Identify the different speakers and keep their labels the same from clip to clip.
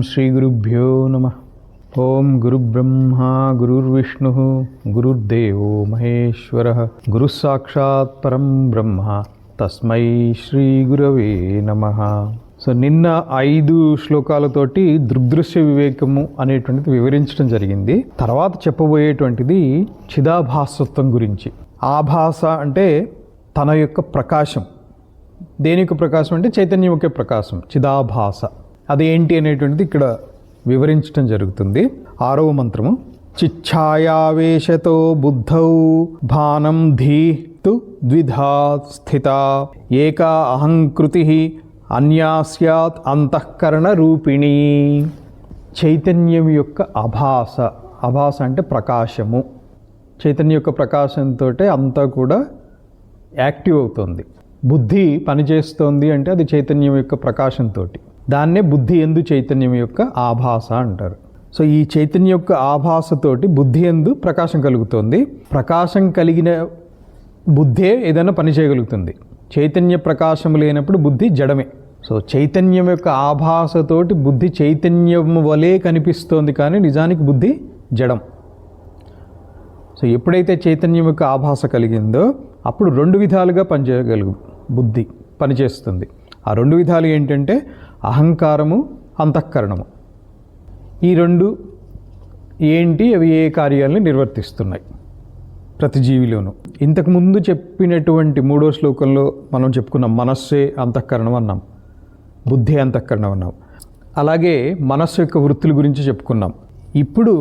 Speaker 1: శ్రీ గురుభ్యో నమః. ఓం గురుబ్రహ్మా గురుర్విష్ణుః గురుర్దేవో మహేశ్వరః గురుః సాక్షాత్ పరం బ్రహ్మ తస్మై శ్రీ గురవే నమః. సో నిన్న 5 శ్లోకాలతోటి దృగ్దృశ్య వివేకము అనేటువంటిది వివరించడం జరిగింది. తర్వాత చెప్పబోయేటువంటిది చిదాభాసత్వం గురించి. ఆభాస అంటే తన యొక్క ప్రకాశం. దేని యొక్క ప్రకాశం అంటే చైతన్యం యొక్క ప్రకాశం, చిదాభాస. అది ఏంటి అనేటువంటిది ఇక్కడ వివరించడం జరుగుతుంది. 6వ మంత్రము. చిచ్ఛాయావేశతో బుద్ధౌ భానం ధీఃతు ద్విధా స్థిత ఏకా అహంకృతి అన్యా స్యాత్ అంతఃకరణ రూపిణి. చైతన్యం యొక్క అభాస. అభాస అంటే ప్రకాశము. చైతన్యం యొక్క ప్రకాశంతో అంతా కూడా యాక్టివ్ అవుతుంది. బుద్ధి పనిచేస్తోంది అంటే అది చైతన్యం యొక్క ప్రకాశంతో. దాన్నే బుద్ధి ఎందు చైతన్యం యొక్క ఆభాస అంటారు. సో ఈ చైతన్యం యొక్క ఆభాసతోటి బుద్ధి ఎందు ప్రకాశం కలుగుతుంది. ప్రకాశం కలిగిన బుద్ధే ఏదైనా పని చేయగలుగుతుంది. చైతన్య ప్రకాశం లేనప్పుడు బుద్ధి జడమే. సో చైతన్యం యొక్క ఆభాసతోటి బుద్ధి చైతన్యం వలె కనిపిస్తోంది, కానీ నిజానికి బుద్ధి జడం. సో ఎప్పుడైతే చైతన్యం యొక్క ఆభాస కలిగిందో అప్పుడు 2 విధాలుగా బుద్ధి పనిచేస్తుంది. ఆ 2 విధాలు ఏంటంటే అహంకారము, అంతఃకరణము. ఈ 2 ఏంటి, అవి ఏ కార్యాలను నిర్వర్తిస్తున్నాయి ప్రతి జీవిలోనూ. ఇంతకుముందు చెప్పినటువంటి 3వ శ్లోకంలో మనం చెప్పుకున్నాం, మనస్సే అంతఃకరణం అన్నాం, బుద్ధి అంతఃకరణం అన్నాం. అలాగే మనస్సు యొక్క వృత్తుల గురించి చెప్పుకున్నాం. ఇప్పుడు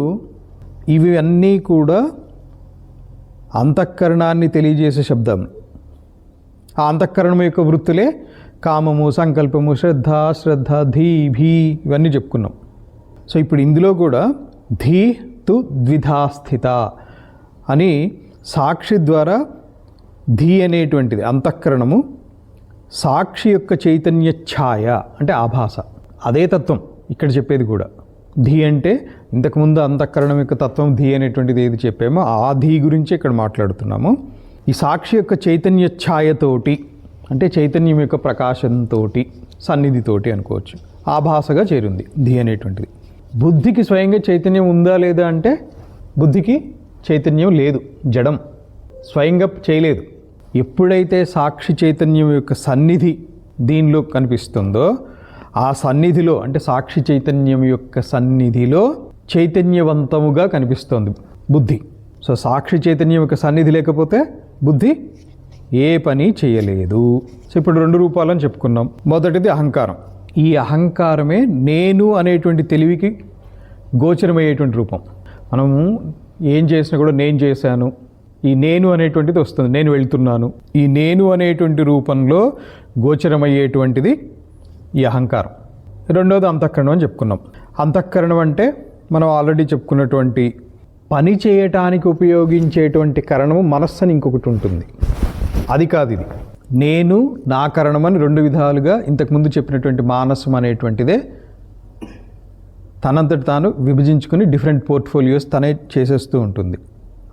Speaker 1: ఇవి అన్నీ కూడా అంతఃకరణాన్ని తెలియజేసే శబ్దం. ఆ అంతఃకరణం యొక్క వృత్తులే కామము, సంకల్పము, శ్రద్ధ, ధీ, భీ ఇవన్నీ చెప్పుకున్నాం. సో ఇప్పుడు ఇందులో కూడా ధీ తు ద్విధా స్థిత అని సాక్షి ద్వారా ధీ అనేటువంటిది అంతఃకరణము, సాక్షి యొక్క చైతన్య ఛాయ అంటే ఆభాస. అదే తత్వం ఇక్కడ చెప్పేది కూడా. ధీ అంటే ఇంతకుముందు అంతఃకరణం యొక్క తత్వం ధీ అనేటువంటిది ఏది చెప్పామో ఆ ధీ గురించి ఇక్కడ మాట్లాడుతున్నాము. ఈ సాక్షి యొక్క చైతన్య ఛాయతోటి అంటే చైతన్యం యొక్క ప్రకాశంతో, సన్నిధితోటి అనుకోవచ్చు, ఆభాసగా చేరింది ధీ అనేటువంటిది. బుద్ధికి స్వయంగా చైతన్యం ఉందా లేదా అంటే బుద్ధికి చైతన్యం లేదు, జడం, స్వయంగా చేయలేదు. ఎప్పుడైతే సాక్షి చైతన్యం యొక్క సన్నిధి దీనిలో కనిపిస్తుందో ఆ సన్నిధిలో అంటే సాక్షి చైతన్యం యొక్క సన్నిధిలో చైతన్యవంతముగా కనిపిస్తోంది బుద్ధి. సో సాక్షి చైతన్యం యొక్క సన్నిధి లేకపోతే బుద్ధి ఏ పని చేయలేదు. సో ఇప్పుడు 2 రూపాలని చెప్పుకున్నాం. మొదటిది అహంకారం. ఈ అహంకారమే నేను అనేటువంటి తెలివికి గోచరమయ్యేటువంటి రూపం. మనము ఏం చేసినా కూడా నేను చేశాను, ఈ నేను అనేటువంటిది వస్తుంది. నేను వెళ్తున్నాను, ఈ నేను అనేటువంటి రూపంలో గోచరమయ్యేటువంటిది ఈ అహంకారం. రెండోది అంతఃకరణం అని చెప్పుకున్నాం. అంతఃకరణం అంటే మనం ఆల్రెడీ చెప్పుకున్నటువంటి పని చేయటానికి ఉపయోగించేటువంటి కరణము మనస్సు అని ఇంకొకటి ఉంటుంది. అది కాదు ఇది. నేను నా కరణం అని 2 విధాలుగా ఇంతకుముందు చెప్పినటువంటి మానసం అనేటువంటిదే తనంతటి తాను విభజించుకుని డిఫరెంట్ పోర్ట్ఫోలియోస్ తనే చేసేస్తూ ఉంటుంది.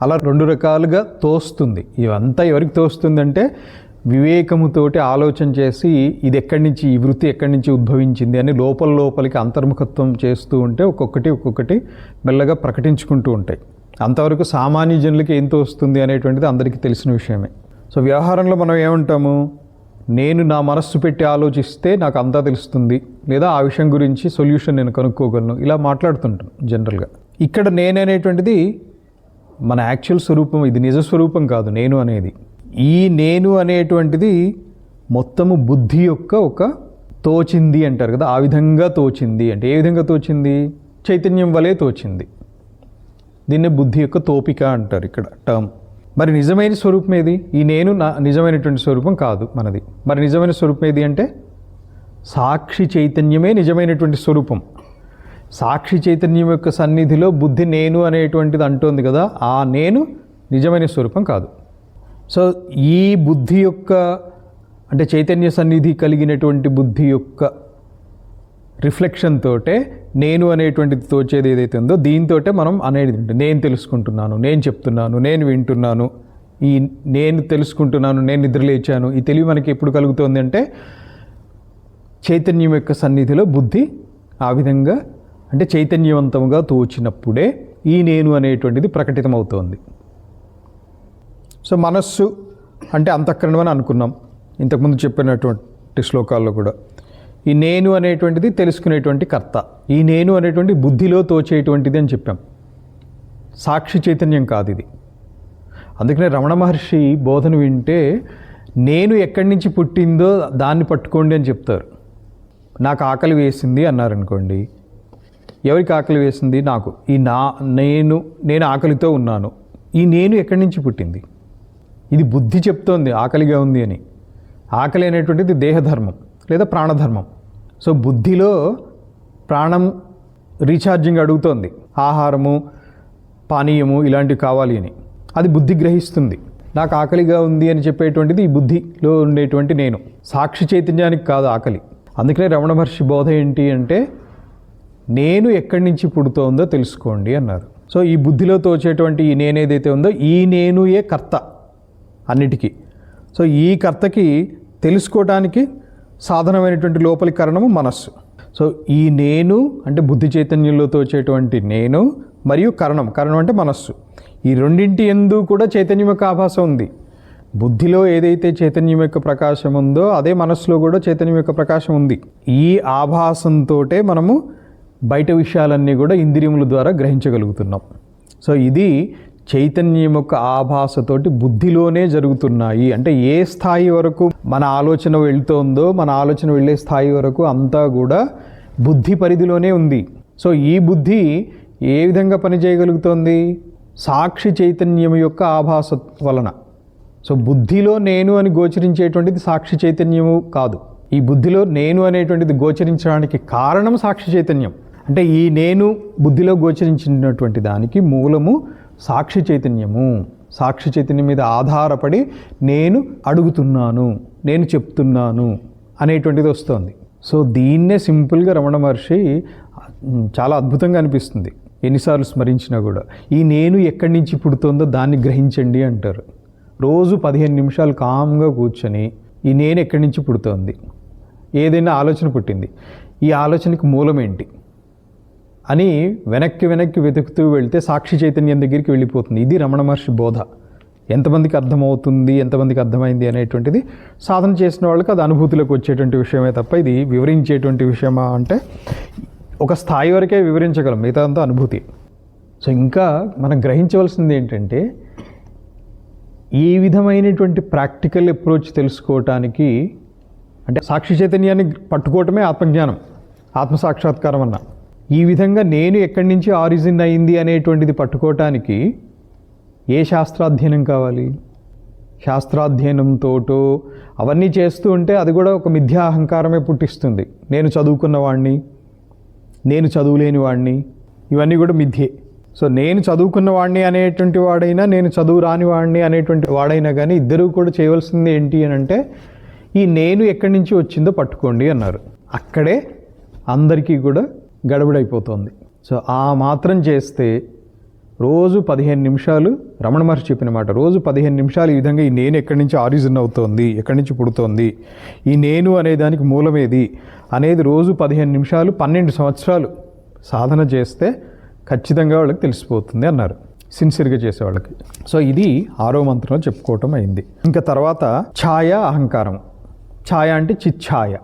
Speaker 1: అలా 2 రకాలుగా తోస్తుంది. ఇవంతా ఎవరికి తోస్తుందంటే వివేకముతోటి ఆలోచన చేసి ఇది ఎక్కడి నుంచి, ఈ వృత్తి ఎక్కడి నుంచి ఉద్భవించింది అని లోపలికి అంతర్ముఖత్వం చేస్తూ ఉంటే ఒక్కొక్కటి మెల్లగా ప్రకటించుకుంటూ ఉంటాయి. అంతవరకు సామాన్య జనులకి ఏం తోస్తుంది అనేటువంటిది అందరికీ తెలిసిన విషయమే. సో వ్యవహారంలో మనం ఏమంటాము, నేను నా మనస్సు పెట్టి ఆలోచిస్తే నాకు అంతా తెలుస్తుంది, లేదా ఆ విషయం గురించి సొల్యూషన్ నేను కనుక్కోగలను, ఇలా మాట్లాడుతుంటాను జనరల్గా. ఇక్కడ నేను అనేటువంటిది మన యాక్చువల్ స్వరూపం, ఇది నిజ స్వరూపం కాదు నేను అనేది. ఈ నేను అనేటువంటిది మొత్తము బుద్ధి యొక్క ఒక తోచింది అంటారు కదా, ఆ విధంగా తోచింది. అంటే ఏ విధంగా తోచింది, చైతన్యం వలె తోచింది. దీన్నే బుద్ధి యొక్క తోపిక అంటారు ఇక్కడ టర్మ్. మరి నిజమైన స్వరూపం ఏది? ఈ నేను నిజమైనటువంటి స్వరూపం కాదు మనది. మరి నిజమైన స్వరూపం ఏది అంటే సాక్షి చైతన్యమే నిజమైనటువంటి స్వరూపం. సాక్షి చైతన్యం యొక్క సన్నిధిలో బుద్ధి నేను అనేటువంటిది అంటోంది కదా, ఆ నేను నిజమైన స్వరూపం కాదు. సో ఈ బుద్ధి యొక్క అంటే చైతన్య సన్నిధి కలిగినటువంటి బుద్ధి యొక్క రిఫ్లెక్షన్ తోటే నేను అనేటువంటిది తోచేది ఏదైతే ఉందో దీంతోటే మనం అనేది నేను తెలుసుకుంటున్నాను, నేను చెప్తున్నాను, నేను వింటున్నాను, ఈ నేను తెలుసుకుంటున్నాను, నేను నిద్రలేచాను. ఈ తెలివి మనకి ఎప్పుడు కలుగుతుంది అంటే చైతన్యం యొక్క సన్నిధిలో బుద్ధి ఆ విధంగా అంటే చైతన్యవంతంగా తోచినప్పుడే ఈ నేను అనేటువంటిది ప్రకటితమవుతోంది. సో మనస్సు అంటే అంతఃకరణం అని అనుకున్నాం ఇంతకుముందు చెప్పినటువంటి శ్లోకాల్లో కూడా. ఈ నేను అనేటువంటిది తెలుసుకునేటువంటి కర్త, ఈ నేను అనేటువంటి బుద్ధిలో తోచేటువంటిది అని చెప్పాం. సాక్షి చైతన్యం కాదు ఇది. అందుకనే రమణ మహర్షి బోధన వింటే నేను ఎక్కడి నుంచి పుట్టిందో దాన్ని పట్టుకోండి అని చెప్తారు. నాకు ఆకలి వేసింది అన్నారనుకోండి, ఎవరికి ఆకలి వేసింది? నాకు. ఈ నేను ఆకలితో ఉన్నాను. ఈ నేను ఎక్కడి నుంచి పుట్టింది? ఇది బుద్ధి చెప్తోంది ఆకలిగా ఉంది అని. ఆకలి అనేటువంటిది దేహధర్మం లేదా ప్రాణధర్మం. సో బుద్ధిలో ప్రాణం రీఛార్జింగ్ అడుగుతోంది, ఆహారము పానీయము ఇలాంటివి కావాలి అని. అది బుద్ధి గ్రహిస్తుంది. నాకు ఆకలిగా ఉంది అని చెప్పేటువంటిది ఈ బుద్ధిలో ఉండేటువంటి నేను. సాక్షి చైతన్యానికి కాదు ఆకలి. అందుకనే రమణ మహర్షి బోధ ఏంటి అంటే నేను ఎక్కడి నుంచి పుడుతోందో తెలుసుకోండి అన్నారు. సో ఈ బుద్ధిలో తోచేటువంటి ఈ నేనేదైతే ఉందో ఈ నేనుయే కర్త అన్నిటికీ. సో ఈ కర్తకి తెలుసుకోవడానికి సాధనమైనటువంటి లోపలి కారణము మనస్సు. సో ఈ నేను అంటే బుద్ధి చైతన్యంలో తోచేటువంటి నేను మరియు కరణం అంటే మనస్సు. ఈ రెండింటి యందు కూడా చైతన్యం యొక్క ఆభాసం ఉంది. బుద్ధిలో ఏదైతే చైతన్యం యొక్క ప్రకాశం ఉందో అదే మనస్సులో కూడా చైతన్యం యొక్క ప్రకాశం ఉంది. ఈ ఆభాసంతోటే మనము బయట విషయాలన్నీ కూడా ఇంద్రియముల ద్వారా గ్రహించగలుగుతున్నాం. సో ఇది చైతన్యం యొక్క ఆభాసతోటి బుద్ధిలోనే జరుగుతున్నాయి. అంటే ఏ స్థాయి వరకు మన ఆలోచన వెళ్తోందో మన ఆలోచన వెళ్ళే స్థాయి వరకు అంతా కూడా బుద్ధి పరిధిలోనే ఉంది. సో ఈ బుద్ధి ఏ విధంగా పనిచేయగలుగుతోంది? సాక్షి చైతన్యం యొక్క ఆభాస వలన. సో బుద్ధిలో నేను అని గోచరించేటువంటిది సాక్షి చైతన్యము కాదు. ఈ బుద్ధిలో నేను అనేటువంటిది గోచరించడానికి కారణం సాక్షి చైతన్యం. అంటే ఈ నేను బుద్ధిలో గోచరించినటువంటి దానికి మూలము సాక్షి చైతన్యము. సాక్షి చైతన్యం మీద ఆధారపడి నేను అడుగుతున్నాను, నేను చెప్తున్నాను అనేటువంటిది వస్తుంది. సో దీన్నే సింపుల్గా రమణ మహర్షి చాలా అద్భుతంగా అనిపిస్తుంది ఎన్నిసార్లు స్మరించినా కూడా. ఈ నేను ఎక్కడి నుంచి పుడుతుందో దాన్ని గ్రహించండి అంటారు. రోజు 15 నిమిషాలు కామ్గా కూర్చొని ఈ నేను ఎక్కడి నుంచి పుడుతోంది, ఏదైనా ఆలోచన పుట్టింది, ఈ ఆలోచనకి మూలం ఏంటి అని వెనక్కి వెతుకుతూ వెళ్తే సాక్షి చైతన్యం దగ్గరికి వెళ్ళిపోతుంది. ఇది రమణ మహర్షి బోధ. ఎంతమందికి అర్థమవుతుంది, ఎంతమందికి అర్థమైంది అనేటువంటిది సాధన చేసిన వాళ్ళకి అది అనుభూతిలోకి వచ్చేటువంటి విషయమే తప్ప ఇది వివరించేటువంటి విషయమా అంటే ఒక స్థాయి వరకే వివరించగలం, మిగతా అంతా అనుభూతి. సో ఇంకా మనం గ్రహించవలసింది ఏంటంటే ఈ విధమైనటువంటి ప్రాక్టికల్ అప్రోచ్ తెలుసుకోవటానికి అంటే సాక్షి చైతన్యాన్ని పట్టుకోవటమే ఆత్మజ్ఞానం, ఆత్మసాక్షాత్కారం అన్న. ఈ విధంగా నేను ఎక్కడి నుంచి ఆరిజిన్ అయింది అనేటువంటిది పట్టుకోవటానికి ఏ శాస్త్రాధ్యయనం కావాలి? శాస్త్రాధ్యయనంతోటో అవన్నీ చేస్తూ ఉంటే అది కూడా ఒక మిథ్యా అహంకారమే పుట్టిస్తుంది. నేను చదువుకున్నవాడిని, నేను చదువులేని వాడిని, ఇవన్నీ కూడా మిథ్యే. సో నేను చదువుకున్న వాడిని అనేటువంటి వాడైనా నేను చదువు రాని వాడిని అనేటువంటి వాడైనా కానీ ఇద్దరూ కూడా చేయవలసింది ఏంటి అని అంటే ఈ నేను ఎక్కడి నుంచి వచ్చిందో పట్టుకోండి అన్నారు. అక్కడే అందరికీ కూడా గడబడైపోతుంది. సో ఆ మాత్రం చేస్తే రోజు 15 నిమిషాలు రమణ మహర్షి చెప్పిన మాట, రోజు 15 నిమిషాలు ఈ విధంగా ఈ నేను ఎక్కడి నుంచి ఆరిజిన్ అవుతోంది, ఎక్కడి నుంచి పుడుతోంది, ఈ నేను అనే దానికి మూలమేది అనేది రోజు 15 నిమిషాలు 12 సంవత్సరాలు సాధన చేస్తే ఖచ్చితంగా వాళ్ళకి తెలిసిపోతుంది అన్నారు, సిన్సియర్గా చేసేవాళ్ళకి. సో ఇది 6వ మంత్రంలో చెప్పుకోవటం అయింది. ఇంకా తర్వాత ఛాయ, అహంకారం. ఛాయ అంటే చిచ్ఛాయ,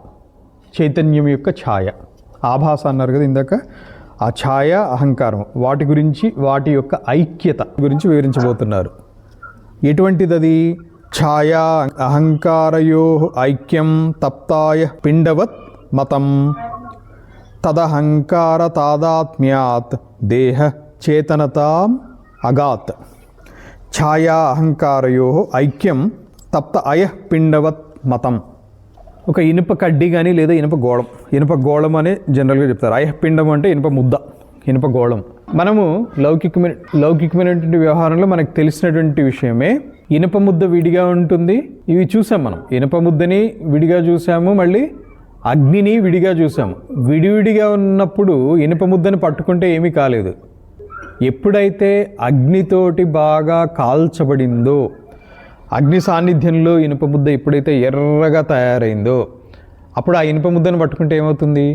Speaker 1: చైతన్యం యొక్క ఛాయ. ఆభాస అన్నారు కదా ఇందాక. ఆ ఛాయ, అహంకారం వాటి గురించి, వాటి యొక్క ఐక్యత గురించి వివరించబోతున్నారు. ఎటువంటిది అది? ఛాయ అహంకారయో ఐక్యం తప్తాయ పిండవత్ మతం తదహంకార తాదాత్మ్యాత్ దేహ చేతనతాం అగాత్. ఛాయా అహంకారయో ఐక్యం తప్త అయ పిండవత్ మతం. ఒక ఇనుప కడ్డీ కానీ లేదా ఇనుప గోళం అనే జనరల్గా చెప్తారు. అయఃపిండం అంటే ఇనుప ముద్ద, ఇనుప గోళం. మనము లౌకికమైనటువంటి వ్యవహారంలో మనకు తెలిసినటువంటి విషయమే. ఇనుప ముద్ద విడిగా ఉంటుంది, ఇవి చూసాం మనం. ఇనుప ముద్దని విడిగా చూసాము, మళ్ళీ అగ్నిని విడిగా చూసాము. విడివిడిగా ఉన్నప్పుడు ఇనుప ముద్దని పట్టుకుంటే ఏమీ కాలేదు. ఎప్పుడైతే అగ్నితోటి బాగా కాల్చబడిందో, అగ్ని సాన్నిధ్యంలో ఇనుప ముద్ద ఎప్పుడైతే ఎర్రగా తయారైందో అప్పుడు ఆ ఇనుప ముద్దను పట్టుకుంటే ఏమవుతుంది?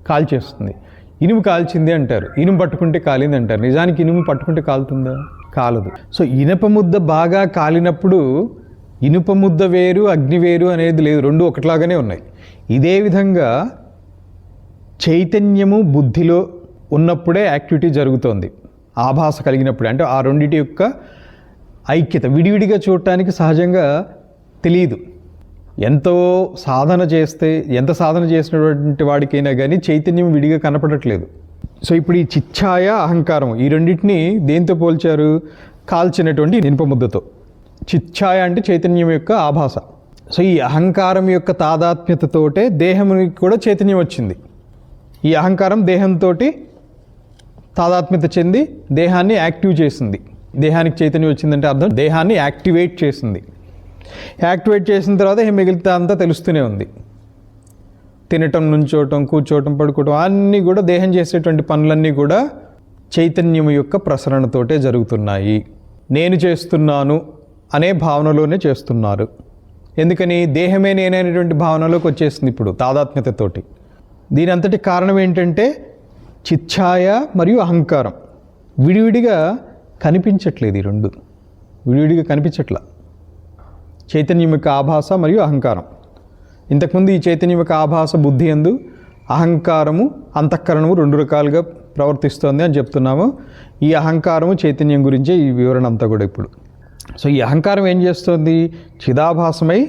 Speaker 1: కాల్చేస్తుంది. ఇనుము కాల్చింది అంటారు, ఇనుము పట్టుకుంటే కాలింది అంటారు. నిజానికి ఇనుము పట్టుకుంటే కాలుతుందా? కాలదు. సో ఇనప ముద్ద బాగా కాలినప్పుడు ఇనుప ముద్ద వేరు, అగ్ని వేరు అనేది లేదు, రెండు ఒకట్లాగానే ఉన్నాయి. ఇదే విధంగా చైతన్యము బుద్ధిలో ఉన్నప్పుడే యాక్టివిటీ జరుగుతోంది, ఆభాస కలిగినప్పుడే. అంటే ఆ రెండిటి యొక్క ఐక్యత విడివిడిగా చూడటానికి సహజంగా తెలియదు. ఎంతో సాధన చేస్తే, ఎంత సాధన చేసినటువంటి వాడికైనా కానీ చైతన్యం విడిగా కనపడట్లేదు. సో ఇప్పుడు ఈ చిచ్ఛాయ, అహంకారం ఈ రెండింటిని దేంతో పోల్చారు? కాల్చినటువంటి ఇనుప ముద్దతో. చిచ్ఛాయ అంటే చైతన్యం యొక్క ఆభాస. సో ఈ అహంకారం యొక్క తాదాత్మ్యతతోటే దేహానికి కూడా చైతన్యం వచ్చింది. ఈ అహంకారం దేహంతో తాదాత్మ్యత చెంది దేహాన్ని యాక్టివ్ చేసింది. దేహానికి చైతన్యం వచ్చిందంటే అర్థం దేహాన్ని యాక్టివేట్ చేసింది. యాక్టివేట్ చేసిన తర్వాత మిగిలితే అంతా తెలుస్తూనే ఉంది. తినటం, నుంచోవటం, కూర్చోవటం, పడుకోవటం అన్నీ కూడా దేహం చేసేటువంటి పనులన్నీ కూడా చైతన్యం యొక్క ప్రసరణతోటే జరుగుతున్నాయి. నేను చేస్తున్నాను అనే భావనలోనే చేస్తున్నారు. ఎందుకని? దేహమే నేనైనటువంటి భావనలోకి వచ్చేసింది ఇప్పుడు తాదాత్మ్యతతోటి. దీని అంతటి కారణం ఏంటంటే చిచ్ఛాయ మరియు అహంకారం విడివిడిగా కనిపించట్లేదు. ఈ రెండు విడివిడిగా కనిపించట్లా. చైతన్యం యొక్క ఆభాస మరియు అహంకారం. ఇంతకుముందు ఈ చైతన్యం యొక్క ఆభాస బుద్ధి యందు, అహంకారము అంతఃకరణము రెండు రకాలుగా ప్రవర్తిస్తోంది అని చెప్తున్నాము. ఈ అహంకారము చైతన్యం గురించే ఈ వివరణ అంతా కూడా ఇప్పుడు. సో ఈ అహంకారం ఏం చేస్తోంది? చిదాభాసమై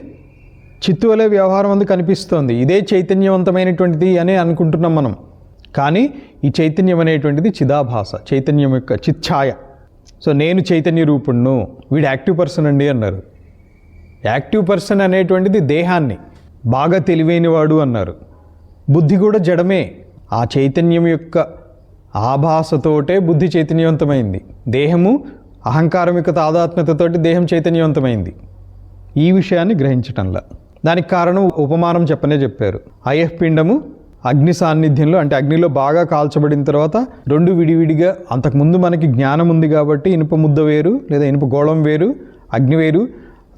Speaker 1: చిత్తు వలె వ్యవహారం అందు కనిపిస్తోంది. ఇదే చైతన్యవంతమైనటువంటిది అని అనుకుంటున్నాం మనం. కానీ ఈ చైతన్యం అనేటువంటిది చిదాభాస, చైతన్యం యొక్క చిచ్ఛాయ. సో నేను చైతన్య రూపుణ్ణు, వీడు యాక్టివ్ పర్సన్ అండి అన్నారు. యాక్టివ్ పర్సన్ అనేటువంటిది దేహాన్ని, బాగా తెలివైనవాడు అన్నారు. బుద్ధి కూడా జడమే. ఆ చైతన్యం యొక్క ఆభాసతోటే బుద్ధి చైతన్యవంతమైంది. దేహము అహంకారం యొక్క తాదాత్మ్యతతోటి దేహం చైతన్యవంతమైంది. ఈ విషయాన్ని గ్రహించటంలా. దానికి కారణం ఉపమానం చెప్పారు. అయఃపిండము అగ్ని సాన్నిధ్యంలో, అంటే అగ్నిలో బాగా కాల్చబడిన తర్వాత రెండు విడివిడిగా, అంతకుముందు మనకి జ్ఞానం ఉంది కాబట్టి ఇనుప ముద్ద వేరు లేదా ఇనుప గోళం వేరు, అగ్ని వేరు.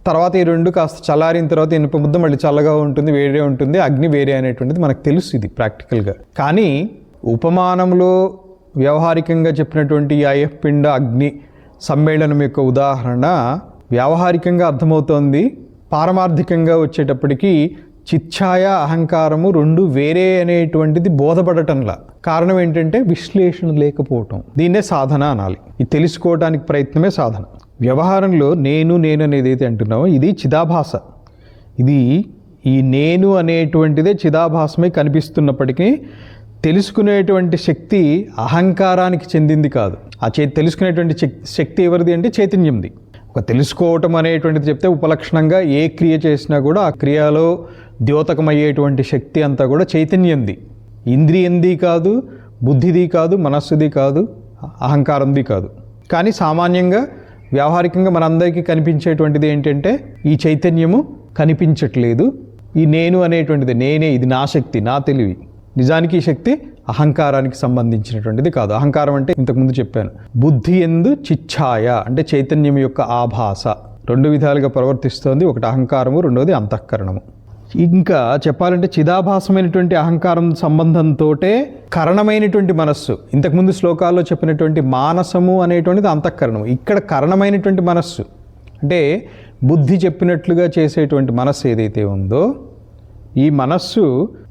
Speaker 1: తర్వాత ఈ రెండు కాస్త చల్లారిన తర్వాత ఇనుప ముద్ద మళ్ళీ చల్లగా ఉంటుంది, వేరే ఉంటుంది, అగ్ని వేరే అనేటువంటిది మనకు తెలుసు ఇది ప్రాక్టికల్గా. కానీ ఉపమానంలో వ్యవహారికంగా చెప్పినటువంటి ఈ అయఃపిండ అగ్ని సమ్మేళనం యొక్క ఉదాహరణ వ్యావహారికంగా అర్థమవుతోంది. పారమార్థికంగా వచ్చేటప్పటికీ చిచ్ఛాయ, అహంకారము రెండు వేరే అనేటువంటిది బోధపడటంలా. కారణం ఏంటంటే విశ్లేషణ లేకపోవటం. దీన్నే సాధన అనాలి. ఇది తెలుసుకోవడానికి ప్రయత్నమే సాధన. వ్యవహారంలో నేను అనేది అయితే అంటున్నామో ఇది చిదాభాస. ఇది ఈ నేను అనేటువంటిదే చిదాభాసమై కనిపిస్తున్నప్పటికీ తెలుసుకునేటువంటి శక్తి అహంకారానికి చెందింది కాదు. ఆ తెలుసుకునేటువంటి శక్తి ఎవరిది అంటే చైతన్యంది. ఒక తెలుసుకోవటం అనేటువంటిది చెప్తే ఉపలక్షణంగా ఏ క్రియ చేసినా కూడా ఆ క్రియలో ద్యోతకమయ్యేటువంటి శక్తి అంతా కూడా చైతన్యంది. ఇంద్రియంది కాదు, బుద్ధిది కాదు, మనస్సుది కాదు, అహంకారంది కాదు. కానీ సామాన్యంగా వ్యావహారికంగా మనందరికీ కనిపించేటువంటిది ఏంటంటే ఈ చైతన్యము కనిపించట్లేదు. ఈ నేను అనేటువంటిది నేనే, ఇది నా శక్తి, నా తెలివి. నిజానికి ఈ శక్తి అహంకారానికి సంబంధించినటువంటిది కాదు. అహంకారం అంటే ఇంతకుముందు చెప్పాను, బుద్ధి యందు చిచ్ఛాయ అంటే చైతన్యం యొక్క ఆభాస రెండు విధాలుగా ప్రవర్తిస్తోంది. ఒకటి అహంకారము, రెండవది అంతఃకరణము. ఇంకా చెప్పాలంటే చిదాభాసమైనటువంటి అహంకారం సంబంధంతో కరణమైనటువంటి మనస్సు, ఇంతకుముందు శ్లోకాల్లో చెప్పినటువంటి మానసము అనేటువంటిది అంతఃకరణము. ఇక్కడ కరణమైనటువంటి మనస్సు అంటే బుద్ధి చెప్పినట్లుగా చేసేటువంటి మనస్సు ఏదైతే ఉందో ఈ మనస్సు,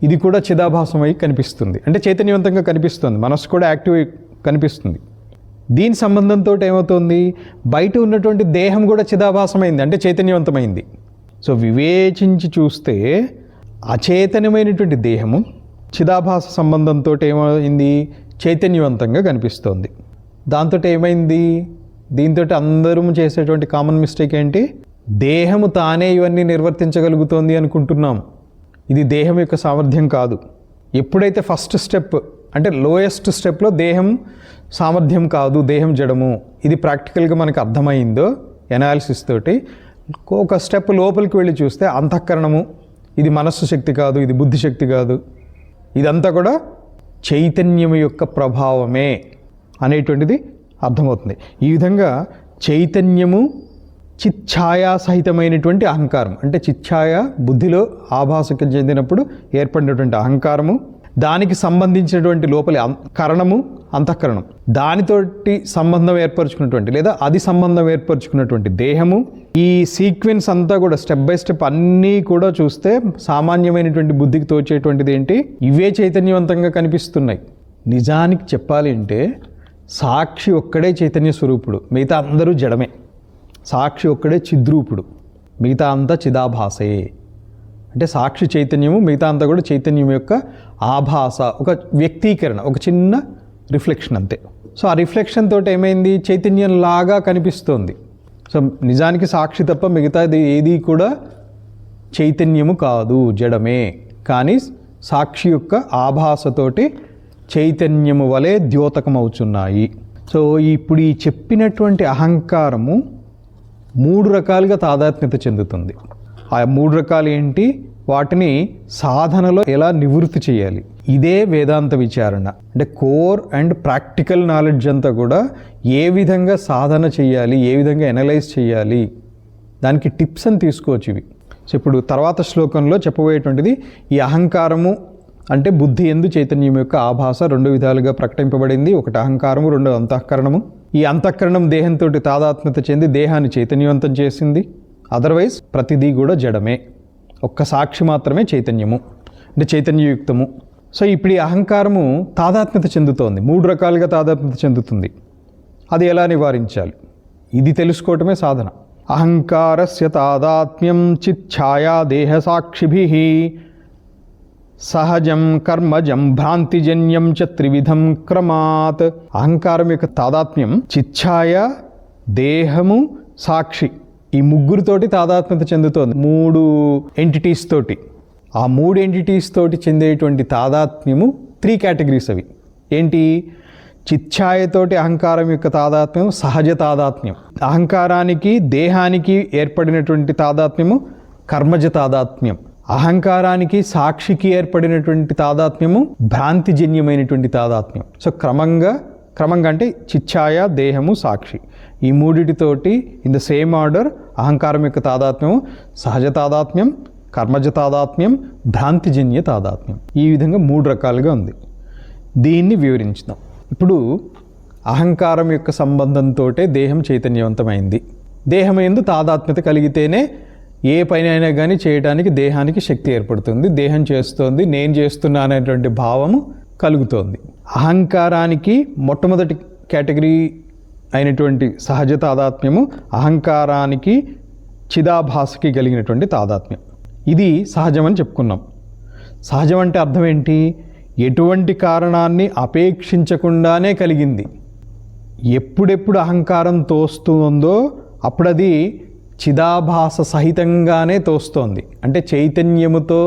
Speaker 1: ఇది కూడా చిదాభాసమై కనిపిస్తుంది. అంటే చైతన్యవంతంగా కనిపిస్తుంది. మనస్సు కూడా యాక్టివ్ కనిపిస్తుంది. దీని సంబంధంతో ఏమవుతుంది? బయట ఉన్నటువంటి దేహం కూడా చిదాభాసమైంది, అంటే చైతన్యవంతమైంది. సో వివేచించి చూస్తే అచేతనమైనటువంటి దేహము చిదాభాస సంబంధంతో ఏమైంది? చైతన్యవంతంగా కనిపిస్తోంది. దాంతో ఏమైంది? దీంతో అందరూ చేసేటువంటి కామన్ మిస్టేక్ ఏంటి? దేహము తానే ఇవన్నీ నిర్వర్తించగలుగుతోంది అనుకుంటున్నాం. ఇది దేహం యొక్క సామర్థ్యం కాదు. ఎప్పుడైతే ఫస్ట్ స్టెప్ అంటే లోయెస్ట్ స్టెప్లో దేహం సామర్థ్యం కాదు, దేహం జడము, ఇది ప్రాక్టికల్గా మనకు అర్థమైందో ఎనాలిసిస్ తోటి, ఒక స్టెప్ లోపలికి వెళ్ళి చూస్తే అంతఃకరణము ఇది మనస్సు శక్తి కాదు, ఇది బుద్ధి శక్తి కాదు, ఇదంతా కూడా చైతన్యం యొక్క ప్రభావమే అనేటువంటిది అర్థమవుతుంది. ఈ విధంగా చైతన్యము చిచ్ఛాయా సహితమైనటువంటి అహంకారం, అంటే చిచ్ఛాయ బుద్ధిలో ఆభాసకి చెందినప్పుడు ఏర్పడినటువంటి అహంకారము, దానికి సంబంధించినటువంటి లోపలి కరణము అంతఃకరణం, దానితోటి సంబంధం ఏర్పరచుకున్నటువంటి లేదా అది సంబంధం ఏర్పరచుకున్నటువంటి దేహము, ఈ సీక్వెన్స్ అంతా కూడా స్టెప్ బై స్టెప్ అన్నీ కూడా చూస్తే సామాన్యమైనటువంటి బుద్ధికి తోచేటువంటిది ఏంటి, ఇవే చైతన్యవంతంగా కనిపిస్తున్నాయి. నిజానికి చెప్పాలి అంటే సాక్షి ఒక్కడే చైతన్య స్వరూపుడు, మిగతా అందరూ జడమే. సాక్షి ఒక్కడే చిద్రూపుడు, మిగతా అంతా చిదాభాసే. అంటే సాక్షి చైతన్యము, మిగతా అంతా కూడా చైతన్యం యొక్క ఆభాస, ఒక వ్యక్తీకరణ, ఒక చిన్న రిఫ్లెక్షన్ అంతే. సో ఆ రిఫ్లెక్షన్ తోటి ఏమైంది, చైతన్యంలాగా కనిపిస్తోంది. సో నిజానికి సాక్షి తప్ప మిగతాది ఏది కూడా చైతన్యము కాదు, జడమే. కానీ సాక్షి యొక్క ఆభాసతోటి చైతన్యము వలె ద్యోతకమవుతున్నాయి. సో ఇప్పుడు ఈ చెప్పినటువంటి అహంకారము 3 రకాలుగా తాదాత్మ్యత చెందుతుంది. ఆ 3 రకాలు ఏంటి, వాటిని సాధనలో ఎలా నివృత్తి చేయాలి, ఇదే వేదాంత విచారణ. అంటే కోర్ అండ్ ప్రాక్టికల్ నాలెడ్జ్ అంతా కూడా ఏ విధంగా సాధన చేయాలి, ఏ విధంగా ఎనలైజ్ చేయాలి, దానికి టిప్స్ అని తీసుకోవచ్చు ఇవి. సో ఇప్పుడు తర్వాత శ్లోకంలో చెప్పబోయేటువంటిది ఈ అహంకారము అంటే బుద్ధి ఎందు చైతన్యం యొక్క ఆభాస 2 విధాలుగా ప్రకటింపబడింది. ఒకటి అహంకారము, 2 అంతఃకరణము. ఈ అంతఃకరణం దేహంతో తాదాత్మ్యత చెంది దేహాన్ని చైతన్యవంతం చేసింది. అదర్వైజ్ ప్రతిదీ కూడా జడమే, ఒక్క సాక్షి మాత్రమే చైతన్యము, అంటే చైతన్యయుక్తము. సో ఇప్పుడు ఈ అహంకారము తాదాత్మ్యత చెందుతోంది, 3 రకాలుగా తాదాత్మ్యత చెందుతుంది. అది ఎలా నివారించాలి, ఇది తెలుసుకోవటమే సాధన. అహంకారస్య తాదాత్మ్యం చిచ్ఛాయా దేహ సాక్షిభిః సహజం కర్మజం భ్రాంతిజన్యం చ త్రివిధం క్రమాత్. అహంకారం యొక్క తాదాత్మ్యం చిచ్ఛాయ, దేహము, సాక్షి, ఈ 3తోటి తాదాత్మ్యత చెందుతోంది. 3 ఎంటిటీస్ తోటి. ఆ 3 ఎంటిటీస్ తోటి చెందేటువంటి తాదాత్మ్యము 3 కేటగిరీస్. అవి ఏంటి, చిచ్ఛాయతోటి అహంకారం యొక్క తాదాత్మ్యం సహజ తాదాత్మ్యం, అహంకారానికి దేహానికి ఏర్పడినటువంటి తాదాత్మ్యము కర్మజ తాదాత్మ్యం, అహంకారానికి సాక్షికి ఏర్పడినటువంటి తాదాత్మ్యము భ్రాంతిజన్యమైనటువంటి తాదాత్మ్యం. సో క్రమంగా అంటే చిచ్ఛాయ, దేహము, సాక్షి, ఈ 3తోటి ఇన్ ద సేమ్ ఆర్డర్ అహంకారం యొక్క తాదాత్మ్యము సహజ తాదాత్మ్యం, కర్మజ తాదాత్మ్యం, భ్రాంతిజన్య తాదాత్మ్యం. ఈ విధంగా 3 రకాలుగా ఉంది. దీన్ని వివరించుదాం. ఇప్పుడు అహంకారం యొక్క సంబంధంతో దేహం చైతన్యవంతమైంది. దేహం యందు తాదాత్మ్యత కలిగితేనే ఏ పని అయినా కానీ చేయడానికి దేహానికి శక్తి ఏర్పడుతుంది, దేహం చేస్తోంది, నేను చేస్తున్నా అనేటువంటి భావము కలుగుతోంది. అహంకారానికి మొట్టమొదటి కేటగిరీ అయినటువంటి సహజ తాదాత్మ్యము అహంకారానికి చిదాభాసకి కలిగినటువంటి తాదాత్మ్యం. ఇది సహజమని చెప్పుకున్నాం. సహజం అంటే అర్థం ఏంటి, ఎటువంటి కారణాన్ని అపేక్షించకుండానే కలిగింది. ఎప్పుడెప్పుడు అహంకారం తోస్తుందో అప్పుడది చిదాభాస సహితంగానే తోస్తోంది. అంటే చైతన్యముతో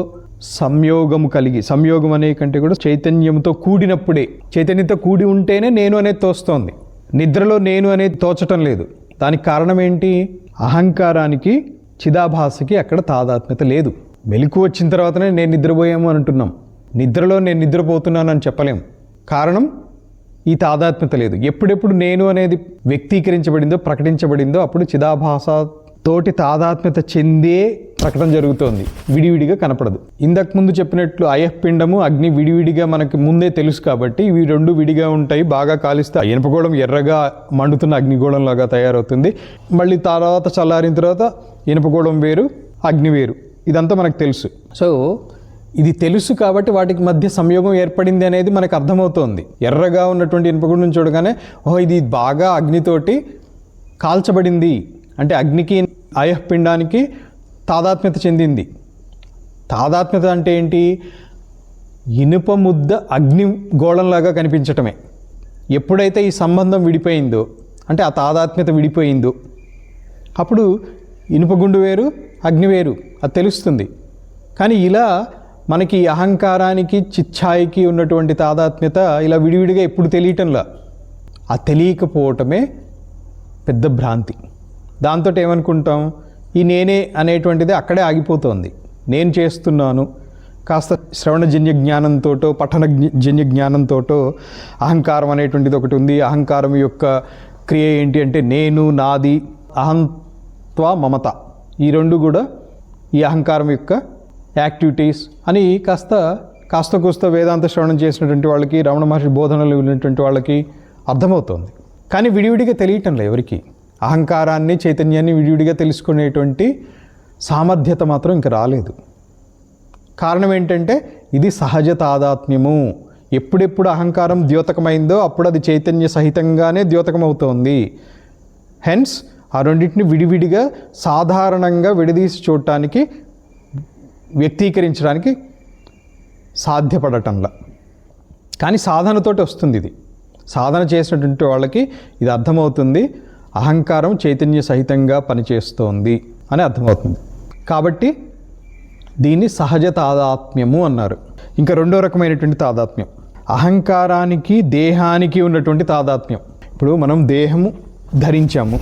Speaker 1: సంయోగము కలిగి, సంయోగం అనే కంటే కూడా చైతన్యముతో కూడినప్పుడే, చైతన్యంతో కూడి ఉంటేనే నేను అనేది తోస్తోంది. నిద్రలో నేను అనేది తోచటం లేదు. దానికి కారణం ఏంటి, అహంకారానికి చిదాభాసకి అక్కడ తాదాత్మ్యత లేదు. మెలకు వచ్చిన తర్వాతనే నేను నిద్రపోయాము అని అంటున్నాం, నిద్రలో నేను నిద్రపోతున్నాను అని చెప్పలేం. కారణం ఈ తాదాత్మ్యత లేదు. ఎప్పుడెప్పుడు నేను అనేది వ్యక్తీకరించబడిందో, ప్రకటించబడిందో అప్పుడు చిదాభాస తోటి తాదాత్మ్యత చెందే ప్రకటన జరుగుతోంది, విడివిడిగా కనపడదు. ఇంతకు ముందు చెప్పినట్లు అయఃపిండము, అగ్ని విడివిడిగా మనకి ముందే తెలుసు కాబట్టి ఇవి 2 విడిగా ఉంటాయి. బాగా కాలిస్తే ఇనుపగోళం ఎర్రగా మండుతున్న అగ్నిగోళంలాగా తయారవుతుంది. మళ్ళీ తర్వాత చల్లారిన తర్వాత ఇనుపగోళం వేరు, అగ్ని వేరు, ఇదంతా మనకు తెలుసు. సో ఇది తెలుసు కాబట్టి వాటికి మధ్య సంయోగం ఏర్పడింది అనేది మనకు అర్థమవుతోంది. ఎర్రగా ఉన్నటువంటి ఇనుపగోళం చూడగానే ఓహో ఇది బాగా అగ్నితోటి కాల్చబడింది అంటే అగ్నికి అయఃపిండానికి తాదాత్మ్యత చెందింది. తాదాత్మ్యత అంటే ఏంటి, ఇనుప ముద్ద అగ్ని గోళంలాగా కనిపించటమే. ఎప్పుడైతే ఈ సంబంధం విడిపోయిందో, అంటే ఆ తాదాత్మ్యత విడిపోయిందో, అప్పుడు ఇనుపగుండు వేరు, అగ్ని వేరు, అది తెలుస్తుంది. కానీ ఇలా మనకి అహంకారానికి చిచ్ఛాయికి ఉన్నటువంటి తాదాత్మ్యత ఇలా విడివిడిగా ఎప్పుడు తెలియటంలా, ఆ తెలియకపోవటమే పెద్ద భ్రాంతి. దాంతో ఏమనుకుంటాం, ఈ నేనే అనేటువంటిది అక్కడే ఆగిపోతుంది. నేను చేస్తున్నాను, కాస్త శ్రవణజన్య జ్ఞానంతోటో పఠనజన్య జ్ఞానంతోటో అహంకారం అనేటువంటిది ఒకటి ఉంది. అహంకారం యొక్క క్రియ ఏంటి అంటే నేను, నాది, అహంత్వ, మమత, ఈ 2 కూడా ఈ అహంకారం యొక్క యాక్టివిటీస్ అని కాస్త కాస్త కూస్త వేదాంత శ్రవణం చేసినటువంటి వాళ్ళకి, రమణ మహర్షి బోధనలు విన్నటువంటి వాళ్ళకి అర్థమవుతుంది. కానీ విడివిడిగా తెలియటంలే ఎవరికి. అహంకారాన్ని, చైతన్యాన్ని విడివిడిగా తెలుసుకునేటువంటి సామర్థ్యత మాత్రం ఇంకా రాలేదు. కారణం ఏంటంటే ఇది సహజ తాదాత్మ్యము. ఎప్పుడెప్పుడు అహంకారం ద్యోతకమైందో అప్పుడు అది చైతన్య సహితంగానే ద్యోతకమవుతోంది. హెన్స్ ఆ రెండింటిని విడివిడిగా సాధారణంగా విడదీసి చూడటానికి, వ్యక్తీకరించడానికి సాధ్యపడటంలా. కానీ సాధనతోటి వస్తుంది ఇది. సాధన చేసినటువంటి వాళ్ళకి ఇది అర్థమవుతుంది, అహంకారం చైతన్య సహితంగా పనిచేస్తోంది అని అర్థమవుతుంది. కాబట్టి దీన్ని సహజ తాదాత్మ్యము అన్నారు. ఇంకా రెండో రకమైనటువంటి తాదాత్మ్యం అహంకారానికి, దేహానికి ఉన్నటువంటి తాదాత్మ్యం. ఇప్పుడు మనం దేహము ధరించాము,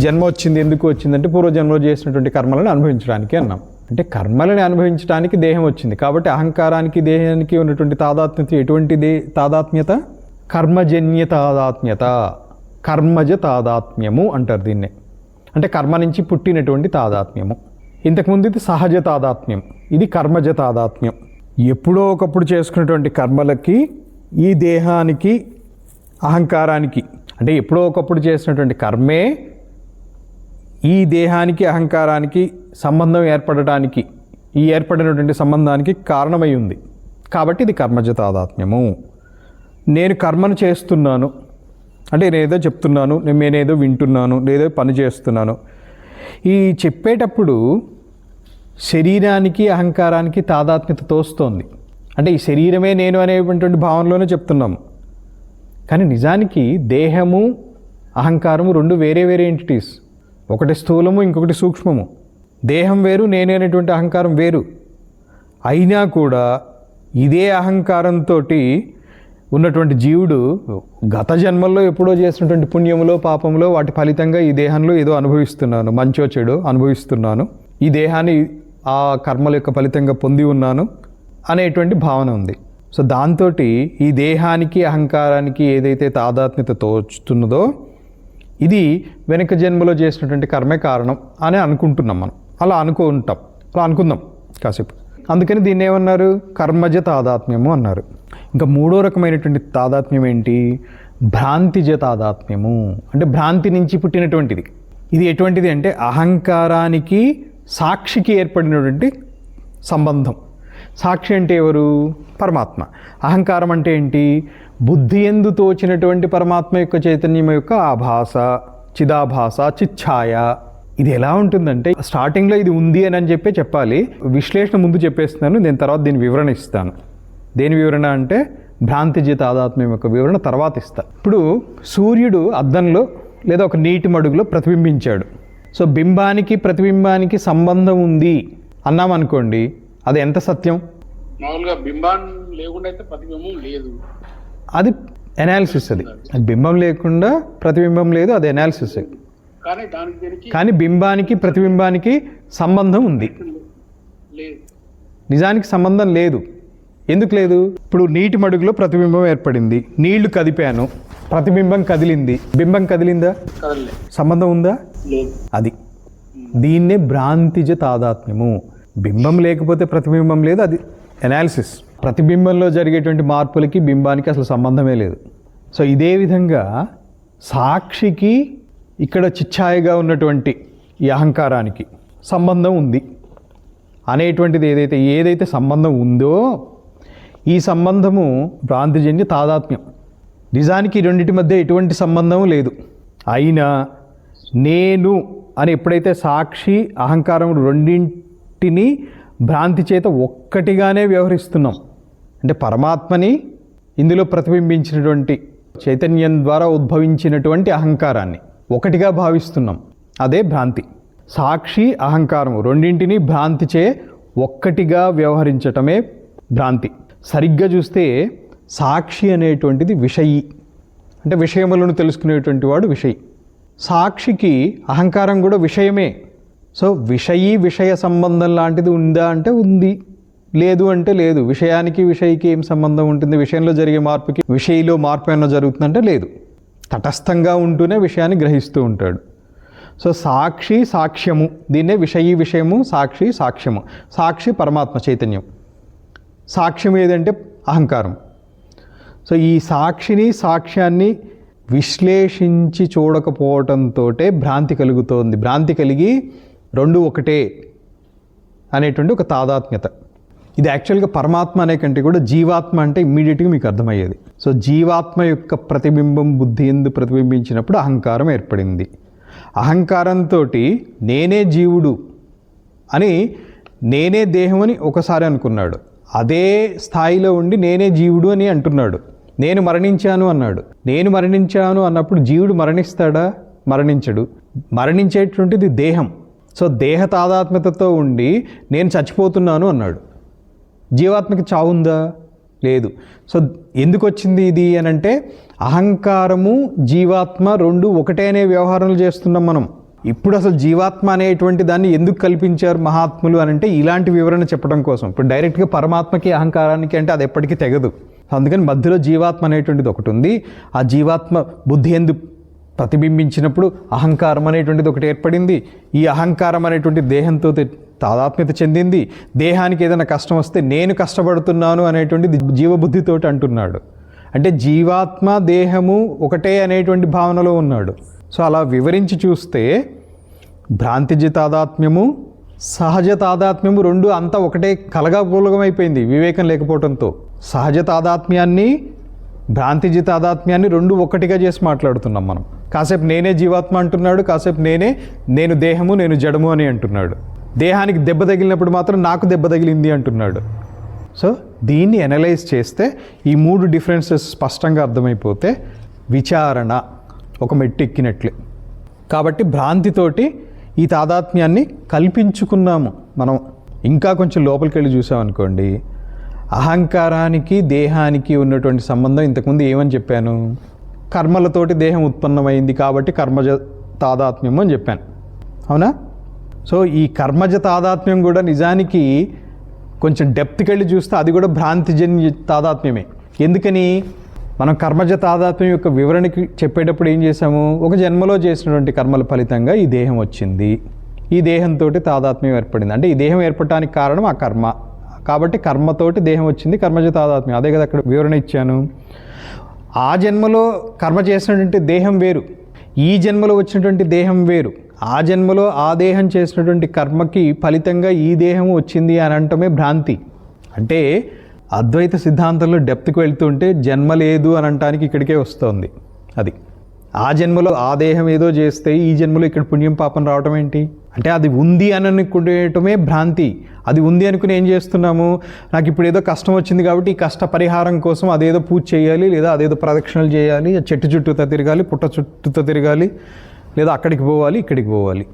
Speaker 1: జన్మ వచ్చింది. ఎందుకు వచ్చిందంటే పూర్వజన్మలో చేసినటువంటి కర్మలను అనుభవించడానికి అన్నాం. అంటే కర్మలని అనుభవించడానికి దేహం వచ్చింది. కాబట్టి అహంకారానికి, దేహానికి ఉన్నటువంటి తాదాత్మ్యత ఎటువంటిది? తాదాత్మ్యత కర్మజన్య తాదాత్మ్యత, కర్మజ తాదాత్మ్యము అంటారు దీన్నే. అంటే కర్మ నుంచి పుట్టినటువంటి తాదాత్మ్యము. ఇంతకుముందు ఇది సహజ తాదాత్మ్యం, ఇది కర్మజ తాదాత్మ్యం. ఎప్పుడో ఒకప్పుడు చేసుకున్నటువంటి కర్మలకి, ఈ దేహానికి, అహంకారానికి, అంటే ఎప్పుడో ఒకప్పుడు చేసినటువంటి కర్మే ఈ దేహానికి, అహంకారానికి సంబంధం ఏర్పడటానికి, ఈ ఏర్పడినటువంటి సంబంధానికి కారణమై ఉంది. కాబట్టి ఇది కర్మజ తాదాత్మ్యము. నేను కర్మను చేస్తున్నాను అంటే నేనేదో చెప్తున్నాను, నేనేదో వింటున్నాను, లేదో పని చేస్తున్నాను. ఈ చెప్పేటప్పుడు శరీరానికి, అహంకారానికి తాదాత్మ్యత తోస్తోంది. అంటే ఈ శరీరమే నేను అనేటువంటి భావనలోనే చెప్తున్నాము. కానీ నిజానికి దేహము, అహంకారము రెండు వేరే వేరే ఎంటిటీస్. ఒకటి స్థూలము, ఇంకొకటి సూక్ష్మము. దేహం వేరు, నేనే అనేటువంటి అహంకారం వేరు. అయినా కూడా ఇదే అహంకారంతో ఉన్నటువంటి జీవుడు గత జన్మల్లో ఎప్పుడో చేసినటువంటి పుణ్యములో, పాపములో వాటి ఫలితంగా ఈ దేహంలో ఏదో అనుభవిస్తున్నాను, మంచో చెడో అనుభవిస్తున్నాను, ఈ దేహాన్ని ఆ కర్మల యొక్క ఫలితంగా పొంది ఉన్నాను అనేటువంటి భావన ఉంది. సో దాంతో ఈ దేహానికి, అహంకారానికి ఏదైతే తాదాత్మ్యత తోచుతున్నదో ఇది వెనక జన్మలో చేసినటువంటి కర్మే కారణం అని అనుకుంటున్నాం మనం. అలా అనుకుందాం కాసేపు. అందుకని దీన్ని ఏమన్నారు? కర్మజ తాదాత్మ్యము అన్నారు. ఇంకా మూడో రకమైనటువంటి తాదాత్మ్యం ఏంటి? భ్రాంతిజ తాదాత్మ్యము. అంటే భ్రాంతి నుంచి పుట్టినటువంటిది. ఇది ఎటువంటిది అంటే అహంకారానికి, సాక్షికి ఏర్పడినటువంటి సంబంధం. సాక్షి అంటే ఎవరు? పరమాత్మ. అహంకారం అంటే ఏంటి? బుద్ధి ఎందు తోచినటువంటి పరమాత్మ యొక్క చైతన్యం యొక్క ఆభాస, చిదాభాస, చిచ్ఛాయ. ఇది ఎలా ఉంటుందంటే స్టార్టింగ్లో ఇది ఉంది అని చెప్పి చెప్పాలి. విశ్లేషణ ముందు చెప్పేస్తున్నాను, నేను తర్వాత దీని వివరణ ఇస్తాను. దేని వివరణ అంటే భ్రాంతిజ తాదాత్మ్యం యొక్క వివరణ తర్వాత ఇస్తాను. ఇప్పుడు సూర్యుడు అద్దంలో లేదా ఒక నీటి మడుగులో ప్రతిబింబించాడు. సో బింబానికి, ప్రతిబింబానికి సంబంధం ఉంది అన్నామనుకోండి, అది ఎంత సత్యం?
Speaker 2: మామూలుగా బింబం లేకుండా అయితే ప్రతిబింబం లేదు,
Speaker 1: అది ఎనాలిసిస్. అది బింబం లేకుండా ప్రతిబింబం లేదు, అది ఎనాలిసిస్. కానీ బింబానికి, ప్రతిబింబానికి సంబంధం ఉంది. నిజానికి సంబంధం లేదు. ఎందుకు లేదు? ఇప్పుడు నీటి మడుగులో ప్రతిబింబం ఏర్పడింది, నీళ్లు కదిపాను, ప్రతిబింబం కదిలింది, బింబం కదిలిందా? సంబంధం ఉందా? అది దీన్నే భ్రాంతిజ తాదాత్మ్యము. బింబం లేకపోతే ప్రతిబింబం లేదు, అది ఎనాలిసిస్. ప్రతిబింబంలో జరిగేటువంటి మార్పులకి బింబానికి అసలు సంబంధమే లేదు. సో ఇదే విధంగా సాక్షికి, ఇక్కడ చిచ్ఛాయగా ఉన్నటువంటి ఈ అహంకారానికి సంబంధం ఉంది అనేటువంటిది ఏదైతే సంబంధం ఉందో ఈ సంబంధము భ్రాంతిజన్య తాదాత్మ్యం. నిజానికి ఈ రెండింటి మధ్య ఎటువంటి సంబంధం లేదు. అయినా నేను అని ఎప్పుడైతే సాక్షి, అహంకారం రెండింటిని భ్రాంతి చేత ఒక్కటిగానే వ్యవహరిస్తున్నాం, అంటే పరమాత్మని ఇందులో ప్రతిబింబించినటువంటి చైతన్యం ద్వారా ఉద్భవించినటువంటి అహంకారాన్ని ఒకటిగా భావిస్తున్నాం, అదే భ్రాంతి. సాక్షి, అహంకారం రెండింటినీ భ్రాంతి చే ఒక్కటిగా వ్యవహరించటమే భ్రాంతి. సరిగ్గా చూస్తే సాక్షి అనేటువంటిది విషయి, అంటే విషయములను తెలుసుకునేటువంటి వాడు విషయి. సాక్షికి అహంకారం కూడా విషయమే. సో విషయి, విషయ సంబంధం లాంటిది ఉందా అంటే ఉంది, లేదు అంటే లేదు. విషయానికి, విషయికి ఏం సంబంధం ఉంటుంది? విషయంలో జరిగే మార్పుకి విషయిలో మార్పు ఏమైనా జరుగుతుందంటే లేదు. తటస్థంగా ఉంటూనే విషయాన్ని గ్రహిస్తూ ఉంటాడు. సో సాక్షి, సాక్ష్యము, దీన్నే విషయి, విషయము, సాక్షి, సాక్ష్యము. సాక్షి పరమాత్మ చైతన్యం, సాక్ష్యం ఏదంటే అహంకారం. సో ఈ సాక్ష్యాన్ని విశ్లేషించి చూడకపోవటంతో భ్రాంతి కలుగుతోంది. భ్రాంతి కలిగి రెండు ఒకటే అనేటువంటి ఒక తాదాత్మ్యత. ఇది యాక్చువల్గా పరమాత్మ అనే కంటే కూడా జీవాత్మ అంటే ఇమ్మీడియట్గా మీకు అర్థమయ్యేది. సో జీవాత్మ యొక్క ప్రతిబింబం బుద్ధి ఎందు ప్రతిబింబించినప్పుడు అహంకారం ఏర్పడింది. అహంకారంతో నేనే జీవుడు అని, నేనే దేహం అని ఒకసారి అనుకున్నాడు. అదే స్థాయిలో ఉండి నేనే జీవుడు అని అంటున్నాడు. నేను మరణించాను అన్నాడు. నేను మరణించాను అన్నప్పుడు జీవుడు మరణిస్తాడా? మరణించడు. మరణించేటువంటిది దేహం. సో దేహ తాదాత్మ్యతతో ఉండి నేను చచ్చిపోతున్నాను అన్నాడు. జీవాత్మకి చావుందా? లేదు. సో ఎందుకు వచ్చింది ఇది అని అంటే, అహంకారము జీవాత్మ రెండు ఒకటే అనే వ్యవహారాలు చేస్తున్నాం మనం. ఇప్పుడు అసలు జీవాత్మ అనేటువంటి దాన్ని ఎందుకు కల్పించారు మహాత్ములు అని అంటే, ఇలాంటి వివరణ చెప్పడం కోసం. ఇప్పుడు డైరెక్ట్గా పరమాత్మకి అహంకారానికి అంటే అది ఎప్పటికీ తెగదు. అందుకని మధ్యలో జీవాత్మ అనేటువంటిది ఒకటి ఉంది. ఆ జీవాత్మ బుద్ధి ఎందు ప్రతిబింబించినప్పుడు అహంకారం అనేటువంటిది ఒకటి ఏర్పడింది. ఈ అహంకారం అనేటువంటి దేహంతో తాదాత్మ్యత చెందింది. దేహానికి ఏదైనా కష్టం వస్తే నేను కష్టపడుతున్నాను అనేటువంటిది జీవబుద్ధితోటి అంటున్నాడు. అంటే జీవాత్మ దేహము ఒకటే అనేటువంటి భావనలో ఉన్నాడు. సో అలా వివరించి చూస్తే భ్రాంతిజ తాదాత్మ్యము, సహజ తాదాత్మ్యము రెండు అంతా ఒకటే కలగాపూలగమైపోయింది వివేకం లేకపోవడంతో. సహజ తాదాత్మ్యాన్ని, భ్రాంతిజ తాదాత్మ్యాన్ని రెండు ఒకటిగా చేసి మాట్లాడుతున్నాం మనం. కాసేపు నేనే జీవాత్మ అంటున్నాడు, కాసేపు నేను దేహము, నేను జడము అని అంటున్నాడు. దేహానికి దెబ్బ తగిలినప్పుడు మాత్రం నాకు దెబ్బ తగిలింది అంటున్నాడు. సో దీన్ని అనలైజ్ చేస్తే ఈ మూడు డిఫరెన్సెస్ స్పష్టంగా అర్థమైపోతే విచారణ ఒక మెట్టు ఎక్కినట్లే. కాబట్టి భ్రాంతితోటి ఈ తాదాత్మ్యాన్ని కల్పించుకున్నాము మనం. ఇంకా కొంచెం లోపలికి వెళ్ళి చూసామనుకోండి, అహంకారానికి దేహానికి ఉన్నటువంటి సంబంధం ఇంతకుముందు ఏమని చెప్పాను? కర్మలతోటి దేహం ఉత్పన్నమైంది కాబట్టి కర్మజ తాదాత్మ్యం అని చెప్పాను, అవునా? సో ఈ కర్మజ తాదాత్మ్యం కూడా నిజానికి కొంచెం డెప్త్కి వెళ్ళి చూస్తే అది కూడా భ్రాంతిజన్య తాదాత్మ్యమే. ఎందుకని? మనం కర్మజ తాదాత్మ్యం యొక్క వివరణకి చెప్పేటప్పుడు ఏం చేసాము? ఒక జన్మలో చేసినటువంటి కర్మల ఫలితంగా ఈ దేహం వచ్చింది, ఈ దేహంతో తాదాత్మ్యం ఏర్పడింది. అంటే ఈ దేహం ఏర్పడటానికి కారణం ఆ కర్మ కాబట్టి కర్మతోటి దేహం వచ్చింది, కర్మజ తాదాత్మ్యం. అదే కదా అక్కడ వివరణ ఇచ్చాను. ఆ జన్మలో కర్మ చేసినటువంటి దేహం వేరు, ఈ జన్మలో వచ్చినటువంటి దేహం వేరు. ఆ జన్మలో ఆ దేహం చేసినటువంటి కర్మకి ఫలితంగా ఈ దేహం వచ్చింది అని అంటమే భ్రాంతి. అంటే అద్వైత సిద్ధాంతంలో డెప్త్కి వెళ్తుంటే జన్మ లేదు అని అనటానికి ఇక్కడికే వస్తుంది. అది ఆ జన్మలో ఆ దేహం ఏదో చేస్తే ఈ జన్మలో ఇక్కడ పుణ్యం పాపం రావటం ఏంటి? అంటే అది ఉంది అని అనుకునేటమే భ్రాంతి. అది ఉంది అనుకుని ఏం చేస్తున్నాము? నాకు ఇప్పుడు ఏదో కష్టం వచ్చింది కాబట్టి ఈ కష్ట పరిహారం కోసం అదేదో పూజ చేయాలి, లేదా అదేదో ప్రదక్షిణలు చేయాలి, చెట్టు చుట్టూతో తిరగాలి, పుట్ట చుట్టూతో తిరగాలి, లేదా అక్కడికి పోవాలి, ఇక్కడికి పోవాలి.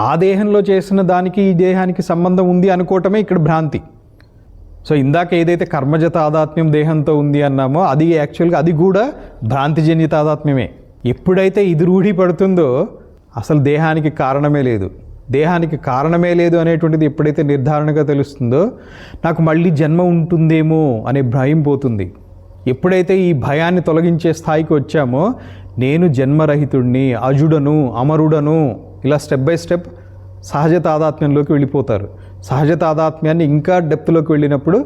Speaker 1: ఆ దేహంలో చేసిన దానికి ఈ దేహానికి సంబంధం ఉంది అనుకోవటమే ఇక్కడ భ్రాంతి. సో ఇందాక ఏదైతే కర్మజ తాదాత్మ్యం దేహంతో ఉంది అన్నామో అది యాక్చువల్గా అది కూడా భ్రాంతిజన్య తాదాత్మ్యమే. ఎప్పుడైతే ఇది రూఢి పడుతుందో అసలు దేహానికి కారణమే లేదు, దేహానికి కారణమే లేదు అనేటువంటిది ఎప్పుడైతే నిర్ధారణగా తెలుస్తుందో నాకు మళ్ళీ జన్మ ఉంటుందేమో అనే భయం పోతుంది. ఎప్పుడైతే ఈ భయాన్ని తొలగించే స్థాయికి వచ్చామో నేను జన్మరహితుడిని, అజుడను, అమరుడను, ఇలా స్టెప్ బై స్టెప్ సహజ తాదాత్మ్యంలోకి వెళ్ళిపోతారు. సహజ తాదాత్మ్యాన్ని ఇంకా డెప్త్లోకి వెళ్ళినప్పుడు